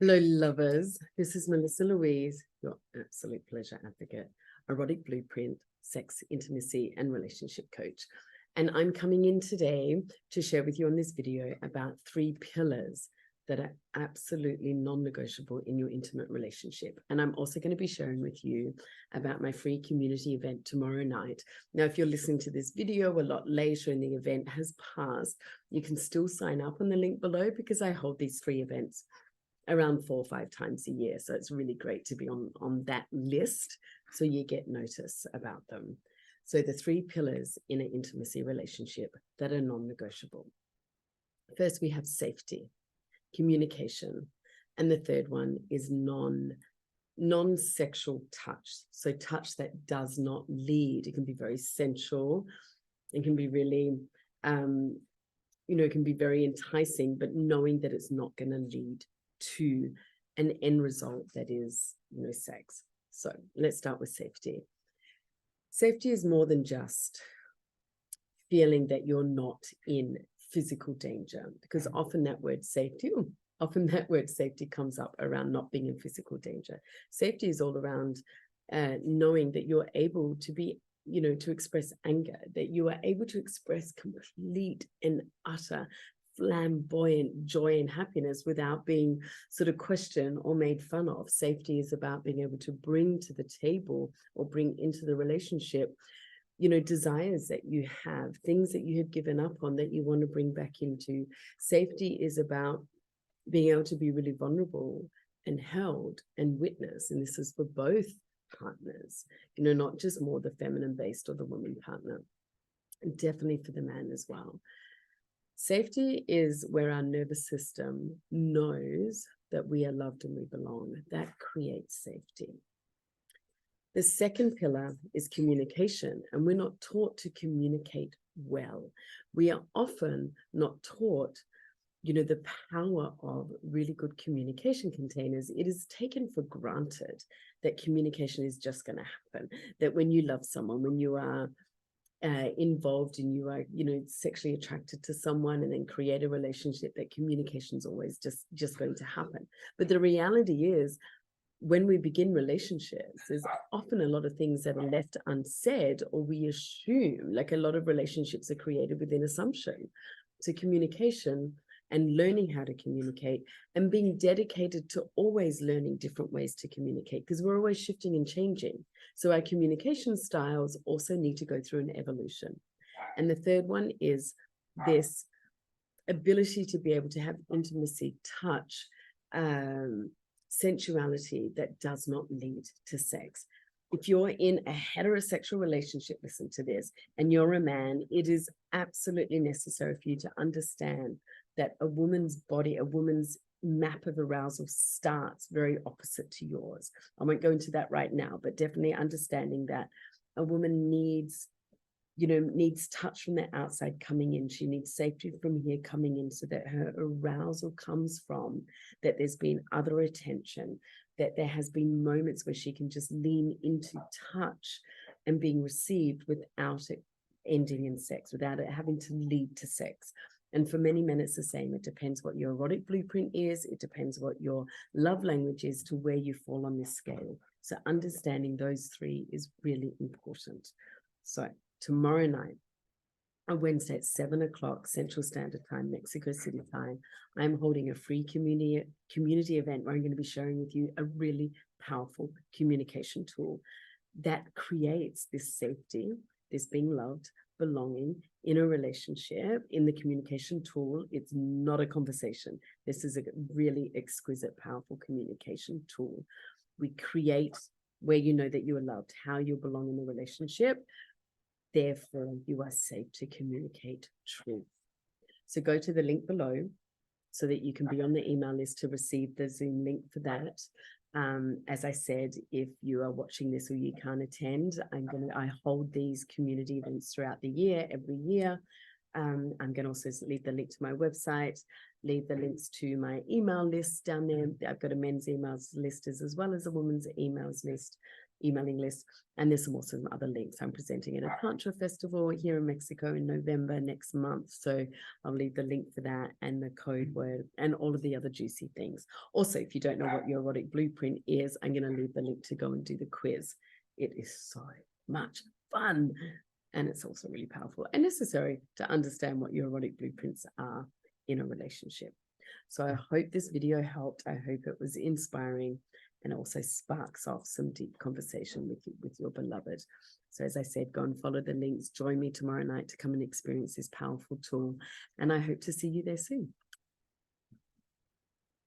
Hello, lovers. This is Melissa Louise, your absolute pleasure advocate, erotic blueprint, sex, intimacy, and relationship coach. And I'm coming in today to share with you on this video about 3 pillars that are absolutely non-negotiable in your intimate relationship. And I'm also going to be sharing with you about my free community event tomorrow night. Now, if you're listening to this video a lot later and the event has passed, you can still sign up on the link below because I hold these 3 events around 4 or 5 times a year. So it's really great to be on that list so you get notice about them. So the 3 pillars in an intimacy relationship that are non-negotiable. First, we have safety, communication, and the third one is non-sexual touch. So touch that does not lead. It can be very sensual. It can be really, it can be very enticing, but knowing that it's not going to lead to an end result that is, sex. So let's start with safety. Safety is more than just feeling that you're not in physical danger, because often that word safety comes up around not being in physical danger. Safety is all around knowing that you're able to be, to express anger, that you are able to express complete and utter flamboyant joy and happiness without being sort of questioned or made fun of. Safety is about being able to bring to the table or bring into the relationship, desires that you have, things that you have given up on that you want to bring back into. Safety is about being able to be really vulnerable and held and witnessed. And this is for both partners, not just more the feminine based or the woman partner, and definitely for the man as well. Safety is where our nervous system knows that we are loved and we belong. That creates safety. The second pillar is communication, and we're not taught to communicate well. We are often not taught, the power of really good communication containers. It is taken for granted that communication is just going to happen, that when you love someone, when you are involved and you are, sexually attracted to someone and then create a relationship, that communication is always just going to happen. But the reality is, when we begin relationships, there's often a lot of things that are left unsaid, or we assume, like a lot of relationships are created within assumption. So communication and learning how to communicate and being dedicated to always learning different ways to communicate, because we're always shifting and changing. So our communication styles also need to go through an evolution. And the third one is this ability to be able to have intimacy, touch, sensuality that does not lead to sex. If you're in a heterosexual relationship, listen to this, and you're a man, it is absolutely necessary for you to understand that a woman's body, a woman's map of arousal starts very opposite to yours. I won't go into that right now, but definitely understanding that a woman needs touch from the outside coming in. She needs safety from here coming in, so that her arousal comes from that there's been other attention, that there has been moments where she can just lean into touch and being received without it ending in sex, without it having to lead to sex. And for many men, it's the same. It depends what your erotic blueprint is. It depends what your love language is to where you fall on this scale. So understanding those 3 is really important. So tomorrow night, on Wednesday at 7 o'clock Central Standard Time, Mexico City time, I'm holding a free community event where I'm going to be sharing with you a really powerful communication tool that creates this safety, this being loved, belonging in a relationship. In the communication tool, it's not a conversation. This is a really exquisite, powerful communication tool. We create where you know that you are loved, how you belong in the relationship. Therefore, you are safe to communicate truth. So go to the link below so that you can be on the email list to receive the Zoom link for that. As I said, if you are watching this or you can't attend, I hold these community events throughout the year, every year. I'm going to also leave the link to my website, leave the links to my email list down there. I've got a men's emails list as well as a woman's emails list. emailing list. And there's also some other links. I'm presenting at a Tantra festival here in Mexico in November next month. So I'll leave the link for that and the code word and all of the other juicy things. Also, if you don't know what your erotic blueprint is, I'm going to leave the link to go and do the quiz. It is so much fun. And it's also really powerful and necessary to understand what your erotic blueprints are in a relationship. So I hope this video helped. I hope it was inspiring and also sparks off some deep conversation with your beloved. So as I said, go and follow the links. Join me tomorrow night to come and experience this powerful tool. And I hope to see you there soon.